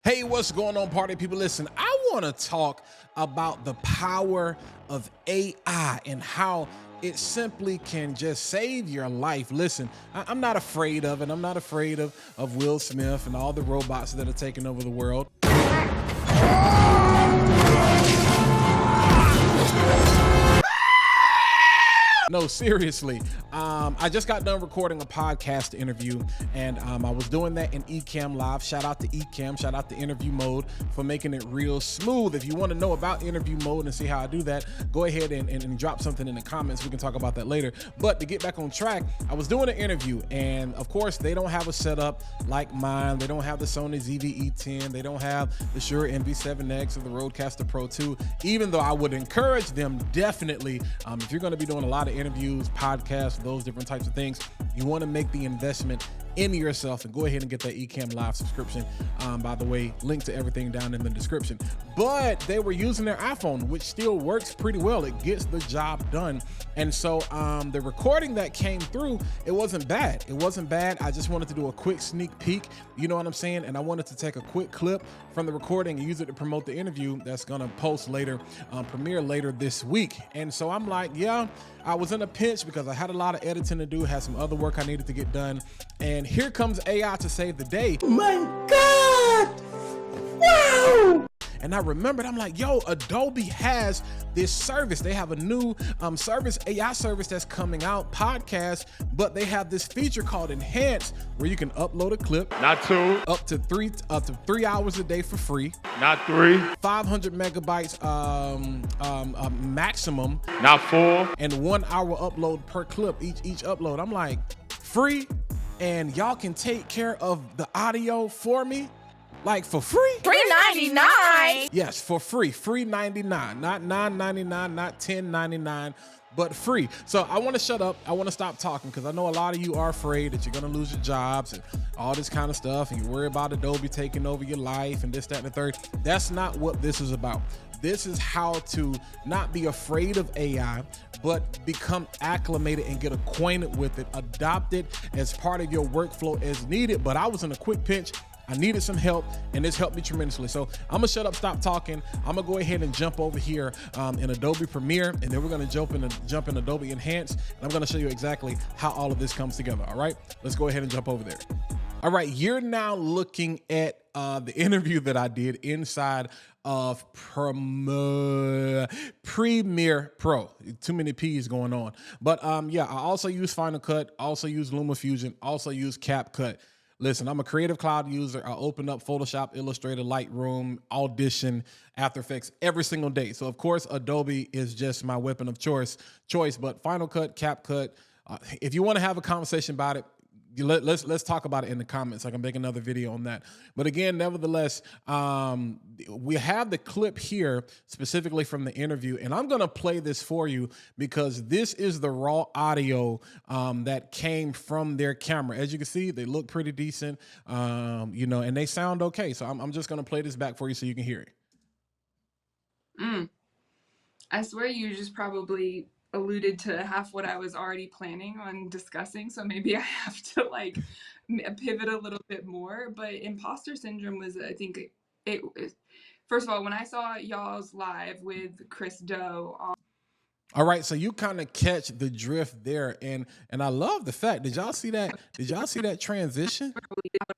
Hey, what's going on, party people? Listen, I want to talk about the power of AI and how it simply can just save your life. Listen, I'm not afraid of it. I'm not afraid of Will Smith and all the robots that are taking over the world. No, seriously. I just got done recording a podcast interview, and I was doing that in Ecamm Live. Shout out to Ecamm, shout out to Interview Mode for making it real smooth. If you want to know about Interview Mode and see how I do that, go ahead and drop something in the comments. We can talk about that later. But to get back on track, I was doing an interview, and of course, they don't have a setup like mine. They don't have the Sony ZV-E10. They don't have the Shure MV7X or the Rodecaster Pro 2, even though I would encourage them definitely, if you're going to be doing a lot of interviews, podcasts, those different types of things, you want to make the investment in yourself and go ahead and get that Ecamm Live subscription. By the way, link to everything down in the description. But they were using their iPhone, which still works pretty well. It gets the job done. And so the recording that came through, it wasn't bad. It wasn't bad. I just wanted to do a quick sneak peek, you know what I'm saying? And I wanted to take a quick clip from the recording and use it to promote the interview that's gonna post later, premiere later this week. And so I'm like, yeah, I was in a pinch because I had a lot of editing to do, had some other work I needed to get done. And here comes AI to save the day. Oh my God! Wow! And I remembered, I'm like, yo, Adobe has this service. They have a new service, AI service that's coming out, podcast, but they have this feature called Enhance where you can upload a clip. Not two. Up to 3 hours a day for free. Not three. 500 megabytes maximum. Not four. And 1 hour upload per clip, each upload. I'm like, free? And y'all can take care of the audio for me? Like for free? $3.99. Yes, for free. Free 99, not $9.99, not $10.99, but free. So I want to shut up. I want to stop talking because I know a lot of you are afraid that you're going to lose your jobs and all this kind of stuff. And you worry about Adobe taking over your life and this, that, and the third. That's not what this is about. This is how to not be afraid of AI, but become acclimated and get acquainted with it, adopt it as part of your workflow as needed. But I was in a quick pinch. I needed some help, and this helped me tremendously. So I'm gonna shut up, stop talking. I'm gonna go ahead and jump over here in Adobe Premiere, and then we're gonna jump in Adobe Enhance, and I'm gonna show you exactly how all of this comes together, all right? Let's go ahead and jump over there. All right, you're now looking at the interview that I did inside of Premiere Pro. Too many P's going on. But yeah, I also use Final Cut, also use LumaFusion, also use CapCut. Listen, I'm a Creative Cloud user. I open up Photoshop, Illustrator, Lightroom, Audition, After Effects every single day. So of course, Adobe is just my weapon of choice. But Final Cut, CapCut, if you want to have a conversation about it, let's talk about it in the comments. I can make another video on that. But again, nevertheless, we have the clip here specifically from the interview, and I'm going to play this for you because this is the raw audio that came from their camera. As you can see, they look pretty decent, you know, and they sound okay. So I'm just going to play this back for you so you can hear it. I swear you just probably alluded to half what I was already planning on discussing, so maybe I have to like pivot a little bit more. But imposter syndrome was, I think, it first of all, when I saw y'all's live with Chris Doe on. All right, so you kind of catch the drift there, and I love the fact. Did y'all see that? Did y'all see that transition?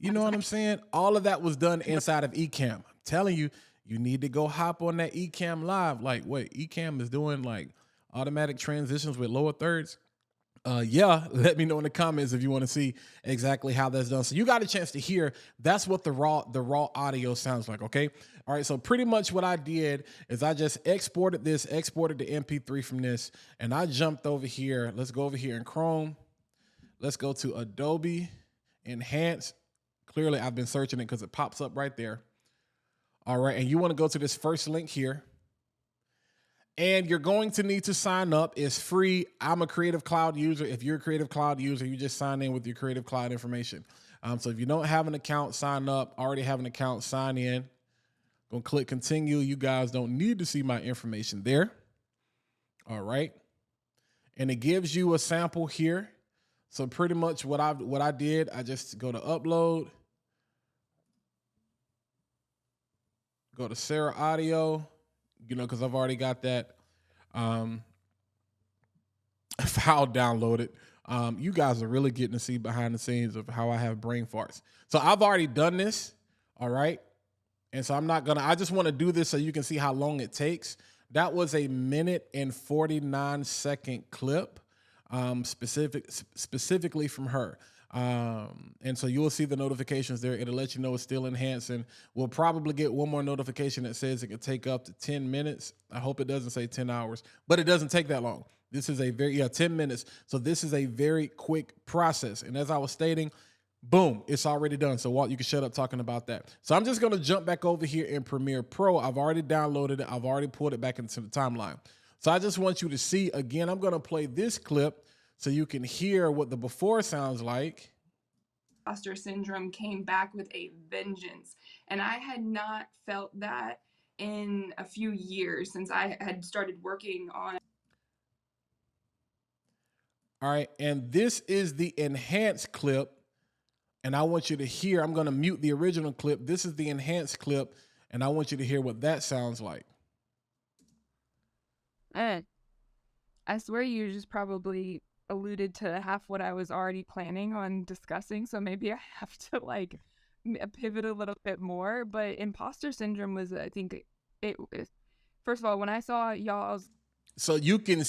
You know what I'm saying? All of that was done inside of Ecamm. I'm telling you, you need to go hop on that Ecamm Live. Like, wait, Ecamm is doing like automatic transitions with lower thirds. Yeah, let me know in the comments if you want to see exactly how that's done. So you got a chance to hear. That's what the raw audio sounds like. Okay. All right. So pretty much what I did is I just exported the MP3 from this, and I jumped over here. Let's go over here in Chrome. Let's go to Adobe Enhance. Clearly, I've been searching it because it pops up right there. All right. And you want to go to this first link here. And you're going to need to sign up. It's free. I'm a Creative Cloud user. If you're a Creative Cloud user, you just sign in with your Creative Cloud information. So if you don't have an account, sign up. Already have an account, sign in. Gonna click continue. You guys don't need to see my information there. All right. And it gives you a sample here. So pretty much what I did, I just go to upload. go to Sarah Audio, because I've already got that file downloaded. You guys are really getting to see behind the scenes of how I have brain farts. So I've already done this, all right? And so I just want to do this so you can see how long it takes. That was a 1:49 clip, specifically from her. And so you will see the notifications there. It'll let you know it's still enhancing. We'll probably get one more notification that says it can take up to 10 minutes. I hope it doesn't say 10 hours, but it doesn't take that long. This is 10 minutes. So this is a very quick process. And as I was stating, boom, it's already done. So Walt, you can shut up talking about that. So I'm just going to jump back over here in Premiere Pro. I've already downloaded it. I've already pulled it back into the timeline. So I just want you to see, again, I'm going to play this clip so you can hear what the before sounds like. Imposter syndrome came back with a vengeance. And I had not felt that in a few years since I had started working on. All right, and this is the enhanced clip, and I want you to hear, I'm gonna mute the original clip. This is the enhanced clip, and I want you to hear what that sounds like. I swear you just probably alluded to half what I was already planning on discussing, so maybe I have to pivot a little bit more. But imposter syndrome was, I think, first of all, when I saw y'all's. So you can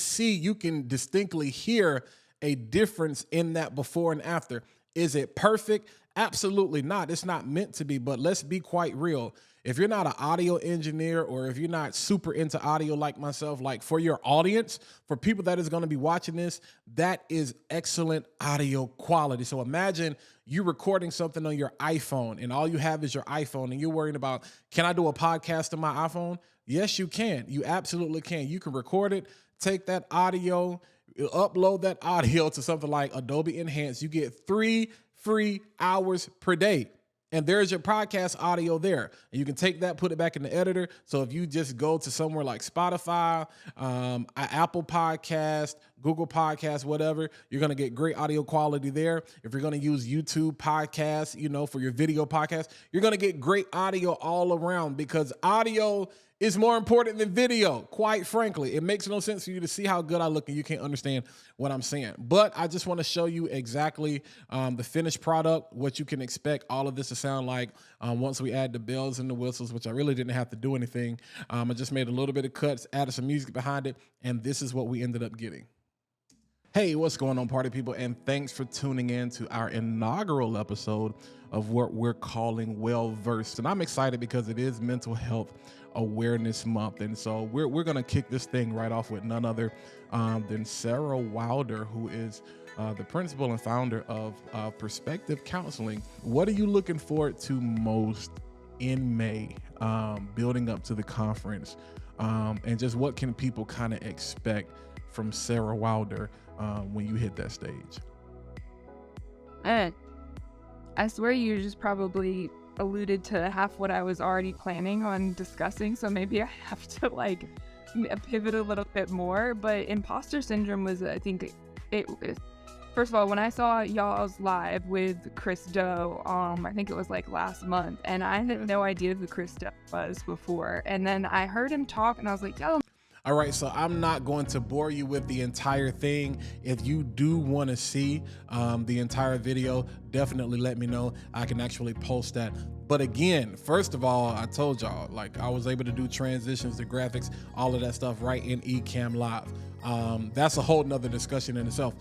distinctly hear a difference in that before and after. Is it perfect? Absolutely not. It's not meant to be, but let's be quite real. If you're not an audio engineer or if you're not super into audio like myself, like for your audience, for people that is going to be watching this, that is excellent audio quality. So imagine you recording something on your iPhone and all you have is your iPhone and you're worrying about, can I do a podcast on my iPhone? Yes, you can. You absolutely can. You can record it, take that audio, upload that audio to something like Adobe Enhance. You get 3 free hours per day. And there's your podcast audio there. And you can take that, put it back in the editor. So if you just go to somewhere like Spotify, Apple Podcast, Google Podcast, whatever, you're going to get great audio quality there. If you're going to use YouTube Podcasts, for your video podcast, you're going to get great audio all around because audio is more important than video, quite frankly. It makes no sense for you to see how good I look and you can't understand what I'm saying. But I just want to show you exactly the finished product, what you can expect all of this to sound like once we add the bells and the whistles, which I really didn't have to do anything. I just made a little bit of cuts, added some music behind it, and this is what we ended up getting. Hey, what's going on, party people? And thanks for tuning in to our inaugural episode of what we're calling Well Versed. And I'm excited because it is Mental Health Awareness Month. And so we're going to kick this thing right off with none other than Sarah Wilder, who is the principal and founder of Perspective Counseling. What are you looking forward to most in May, building up to the conference? And just what can people kind of expect from Sarah Wilder when you hit that stage? I swear you just probably alluded to half what I was already planning on discussing, so maybe I have to pivot a little bit more. But imposter syndrome was, I think, first of all, when I saw y'all's live with Chris Doe, I think it was last month, and I had no idea who Chris Doe was before, and then I heard him talk and I was like, yo. All right, so I'm not going to bore you with the entire thing. If you do want to see the entire video, definitely let me know. I can actually post that. But again, first of all, I told y'all, I was able to do transitions, the graphics, all of that stuff right in Ecamm Live. That's a whole nother discussion in itself.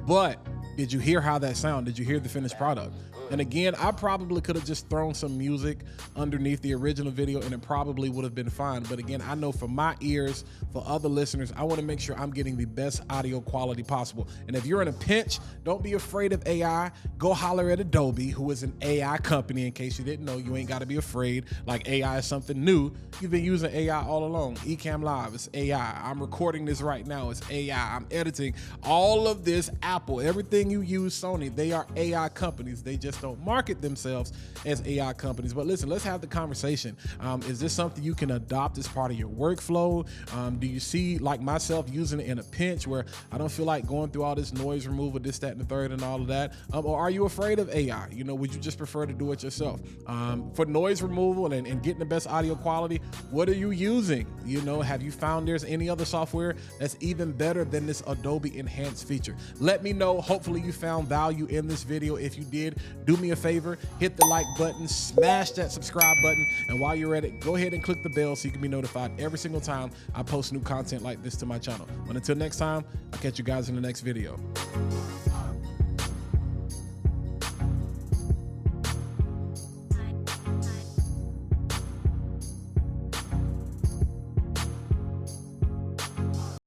But did you hear how that sound? Did you hear the finished product? And again, I probably could have just thrown some music underneath the original video and it probably would have been fine. But again, I know for my ears, for other listeners, I want to make sure I'm getting the best audio quality possible. And if you're in a pinch, don't be afraid of AI. Go holler at Adobe, who is an AI company. In case you didn't know, you ain't got to be afraid. AI is something new. You've been using AI all along. Ecamm Live, it's AI. I'm recording this right now, it's AI. I'm editing all of this. Apple, everything you use, Sony, they are AI companies. They just just don't market themselves as AI companies. But listen, let's have the conversation. Is this something you can adopt as part of your workflow? Do you see, like myself, using it in a pinch where I don't feel like going through all this noise removal, this, that, and the third, and all of that? Or are you afraid of AI? You know, would you just prefer to do it yourself? For noise removal and getting the best audio quality, what are you using? You know, have you found there's any other software that's even better than this Adobe Enhance feature? Let me know. Hopefully you found value in this video. If you did, do me a favor, hit the like button, smash that subscribe button, and while you're at it, go ahead and click the bell so you can be notified every single time I post new content like this to my channel. But until next time, I'll catch you guys in the next video.